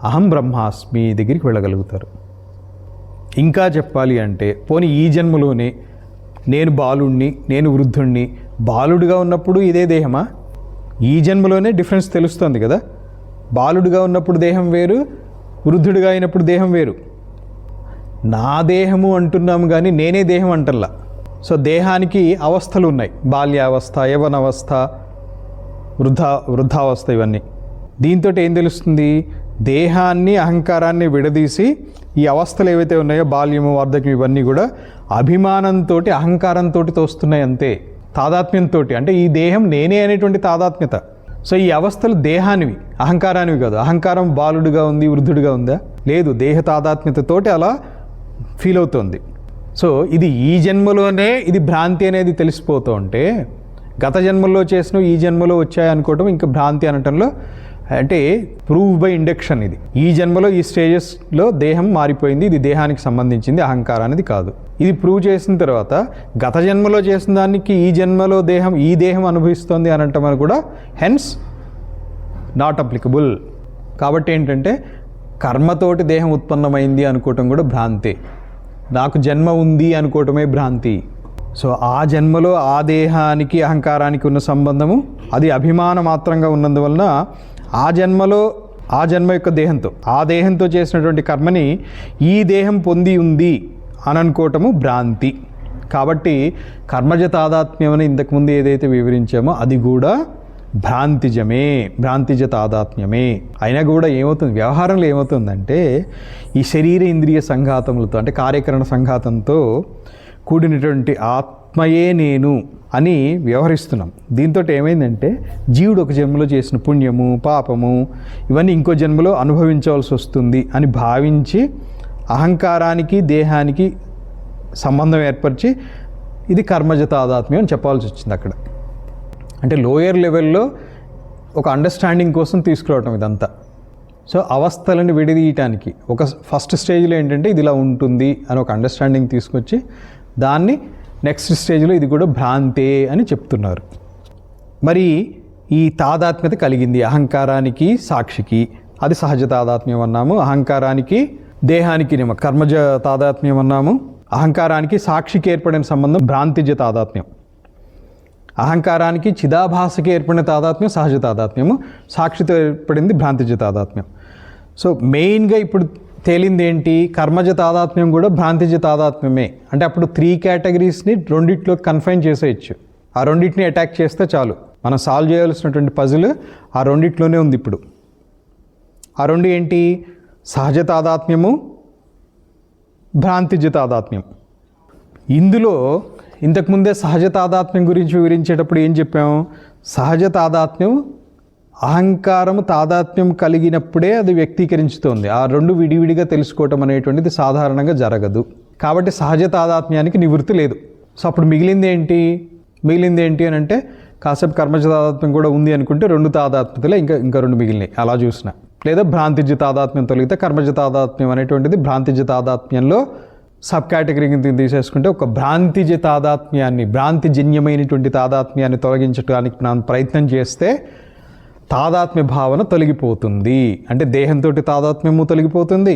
Speaker 1: అహం బ్రహ్మాస్మి దగ్గరికి వెళ్ళగలుగుతారు. ఇంకా చెప్పాలి అంటే పోనీ ఈ జన్మలోనే నేను బాలుణ్ణి, నేను వృద్ధుణ్ణి. బాలుడిగా ఉన్నప్పుడు ఇదే దేహమా? ఈ జన్మలోనే డిఫరెన్స్ తెలుస్తుంది కదా. బాలుడిగా ఉన్నప్పుడు దేహం వేరు, వృద్ధుడిగా అయినప్పుడు దేహం వేరు. నా దేహము అంటున్నాము కానీ నేనే దేహం అంటల్లా. సో దేహానికి అవస్థలు ఉన్నాయి, బాల్యావస్థ, యవనవస్థ, వృద్ధావస్థ, ఇవన్నీ. దీంతో ఏం తెలుస్తుంది? దేహాన్ని అహంకారాన్ని విడదీసి ఈ అవస్థలు ఏవైతే ఉన్నాయో బాల్యము, వార్ధక్యం, ఇవన్నీ కూడా అభిమానంతో అహంకారంతో తోస్తున్నాయి అంతే, తాదాత్మ్యంతో. అంటే ఈ దేహం నేనే అనేటువంటి తాదాత్మ్యత. సో ఈ అవస్థలు దేహానివి, అహంకారానివి కాదు. అహంకారం బాలుడుగా ఉంది, వృద్ధుడిగా ఉందా? లేదు, దేహ తాదాత్మ్యతతోటి అలా ఫీల్ అవుతుంది. సో ఇది ఈ జన్మలోనే ఇది భ్రాంతి అనేది తెలిసిపోతూ ఉంటే గత జన్మల్లో చేసిన ఈ జన్మలో వచ్చాయనుకోవటం ఇంకా భ్రాంతి అనటంలో అంటే ప్రూవ్ బై ఇండక్షన్. ఇది ఈ జన్మలో ఈ స్టేజెస్లో దేహం మారిపోయింది, ఇది దేహానికి సంబంధించింది, అహంకారం అనేది కాదు. ఇది ప్రూవ్ చేసిన తర్వాత గత జన్మలో చేసిన దానికి ఈ జన్మలో ఈ దేహం అనుభవిస్తోంది అనటం అని కూడా హెన్స్ నాట్ అప్లికబుల్. కాబట్టి ఏంటంటే కర్మతోటి దేహం ఉత్పన్నమైంది అనుకోవటం కూడా భ్రాంతే. నాకు జన్మ ఉంది అనుకోవటమే భ్రాంతి. సో ఆ జన్మలో ఆ దేహానికి అహంకారానికి ఉన్న సంబంధము అది అభిమాన మాత్రంగా ఉన్నందువలన ఆ జన్మలో ఆ జన్మ యొక్క దేహంతో ఆ దేహంతో చేసినటువంటి కర్మని ఈ దేహం పొంది ఉంది అని అనుకోవటము భ్రాంతి. కాబట్టి కర్మజ తాదాత్మ్యం అని ఇంతకుముందు ఏదైతే వివరించామో అది కూడా భ్రాంతిజ తాదాత్మ్యమే. అయినా కూడా ఏమవుతుంది, వ్యవహారంలో ఏమవుతుందంటే ఈ శరీర ఇంద్రియ సంఘాతములతో అంటే కార్యకరణ సంఘాతంతో కూడినటువంటి ఆత్మయే నేను అని వ్యవహరిస్తున్నాం. దీంతో ఏమైందంటే జీవుడు ఒక జన్మలో చేసిన పుణ్యము పాపము ఇవన్నీ ఇంకో జన్మలో అనుభవించవలసి వస్తుంది అని భావించి అహంకారానికి దేహానికి సంబంధం ఏర్పరిచి ఇది కర్మజ తాదాత్మ్యం అని చెప్పాల్సి వచ్చింది అక్కడ. అంటే లోయర్ లెవెల్లో ఒక అండర్స్టాండింగ్ కోసం తీసుకురావటం ఇదంతా. సో అవస్థలను విడదీయటానికి ఒక ఫస్ట్ స్టేజ్లో ఏంటంటే ఇది ఇలా ఉంటుంది అని ఒక అండర్స్టాండింగ్ తీసుకొచ్చి దాన్ని నెక్స్ట్ స్టేజ్లో ఇది కూడా భ్రాంతే అని చెప్తున్నారు. మరి ఈ తాదాత్మ్యత కలిగింది అహంకారానికి సాక్షికి, అది సహజ తాదాత్మ్యం అన్నాము. అహంకారానికి దేహానికి కర్మజ తాదాత్మ్యం అన్నాము. అహంకారానికి సాక్షికి ఏర్పడిన సంబంధం భ్రాంతిజ తాదాత్మ్యం. అహంకారానికి చిదాభాసకి ఏర్పడిన తాదాత్మ్యం సహజ తాదాత్మ్యము, సాక్షితో ఏర్పడింది భ్రాంతిజ తాదాత్మ్యం. సో మెయిన్గా ఇప్పుడు తేలింది ఏంటి, కర్మజ తాదాత్మ్యం కూడా భ్రాంతిజ తాదాత్మ్యమే. అంటే అప్పుడు 3 కేటగిరీస్ని రెండిట్లో కన్ఫైన్ చేసేయచ్చు. ఆ రెండింటిని అటాక్ చేస్తే చాలు, మనం సాల్వ్ చేయాల్సినటువంటి పజిల్ ఆ రెండిట్లోనే ఉంది. ఇప్పుడు ఆ రెండు ఏంటి, సహజ తాదాత్మ్యము, భ్రాంతిజ తాదాత్మ్యం. ఇందులో ఇంతకుముందే సహజ తాదాత్మ్యం గురించి వివరించేటప్పుడు ఏం చెప్పాము, సహజ తాదాత్మ్యం అహంకారము తాదాత్మ్యం కలిగినప్పుడే అది వ్యక్తీకరించుతోంది. ఆ రెండు విడివిడిగా తెలుసుకోవటం అనేటువంటిది సాధారణంగా జరగదు. కాబట్టి సహజ తాదాత్మ్యానికి నివృత్తి లేదు. సో అప్పుడు మిగిలింది ఏంటి అని అంటే కాసేపు కర్మజ తాదాత్మ్యం కూడా ఉంది అనుకుంటే 2 తాదాత్మ్యతలే ఇంకా 2 మిగిలినాయి అలా చూసిన. లేదా భ్రాంతిజ తాదాత్మ్యం తొలగితే కర్మజ తాదాత్మ్యం అనేటువంటిది భ్రాంతిజ తాదాత్మ్యంలో సబ్ కేటగిరీని తీసేసుకుంటే ఒక భ్రాంతిజ తాదాత్మ్యాన్ని, భ్రాంతిజన్యమైనటువంటి తాదాత్మ్యాన్ని తొలగించడానికి మనం ప్రయత్నం చేస్తే తాదాత్మ్య భావన తొలగిపోతుంది. అంటే దేహంతో తాదాత్మ్యము తొలగిపోతుంది,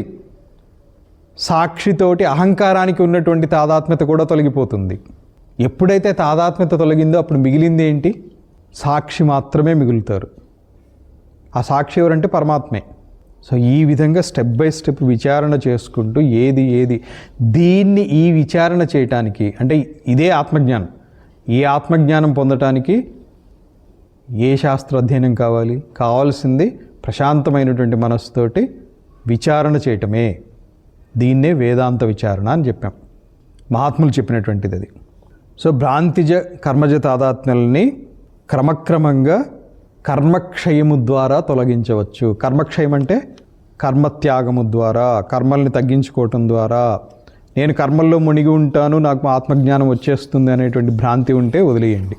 Speaker 1: సాక్షితోటి అహంకారానికి ఉన్నటువంటి తాదాత్మ్యత కూడా తొలగిపోతుంది. ఎప్పుడైతే తాదాత్మ్యత తొలగిందో అప్పుడు మిగిలింది ఏంటి, సాక్షి మాత్రమే మిగులుతారు. ఆ సాక్షి ఎవరంటే పరమాత్మే. సో ఈ విధంగా స్టెప్ బై స్టెప్ విచారణ చేసుకుంటూ ఏది దీన్ని ఈ విచారణ చేయటానికి అంటే ఇదే ఆత్మజ్ఞానం. ఈ ఆత్మజ్ఞానం పొందటానికి ఏ శాస్త్ర అధ్యయనం కావాల్సింది ప్రశాంతమైనటువంటి మనస్సుతోటి విచారణ చేయటమే. దీన్నే వేదాంత విచారణ అని చెప్పాం, మహాత్ములు చెప్పినటువంటిది అది. సో భ్రాంతిజ కర్మజ తాదాత్మ్యాలని క్రమక్రమంగా కర్మక్షయము ద్వారా తొలగించవచ్చు. కర్మక్షయం అంటే కర్మత్యాగము ద్వారా, కర్మల్ని తగ్గించుకోవటం ద్వారా. నేను కర్మల్లో మునిగి ఉంటాను, నాకు ఆత్మజ్ఞానం వచ్చేస్తుంది అనేటువంటి భ్రాంతి ఉంటే వదిలేయండి.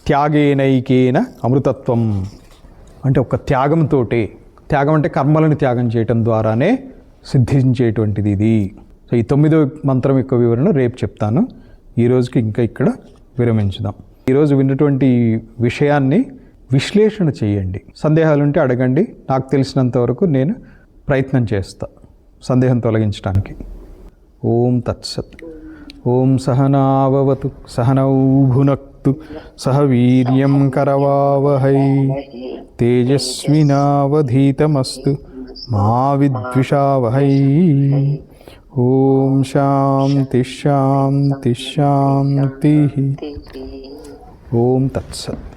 Speaker 1: త్యాగేనైకేన అమృతత్వం అంటే ఒక త్యాగంతో, త్యాగం అంటే కర్మలను త్యాగం చేయటం ద్వారానే సిద్ధించేటువంటిది ఇది. సో ఈ 9వ మంత్రం యొక్క వివరణ రేపు చెప్తాను. ఈరోజుకి ఇక్కడ విరమించుదాం. ఈరోజు విన్నటువంటి విషయాన్ని విశ్లేషణ చేయండి, సందేహాలుంటే అడగండి. నాకు తెలిసినంత వరకు నేను ప్రయత్నం చేస్తా సందేహం తొలగించడానికి. ఓం తత్సత్. ఓం సహనావవతు సహనౌ భునక్తు సహ వీర్యం కరవావహై తేజస్వినావధీతమస్తు మా విద్విషావహై. ఓం శాంతి శాంతి శాంతి. ఓం తత్సత్.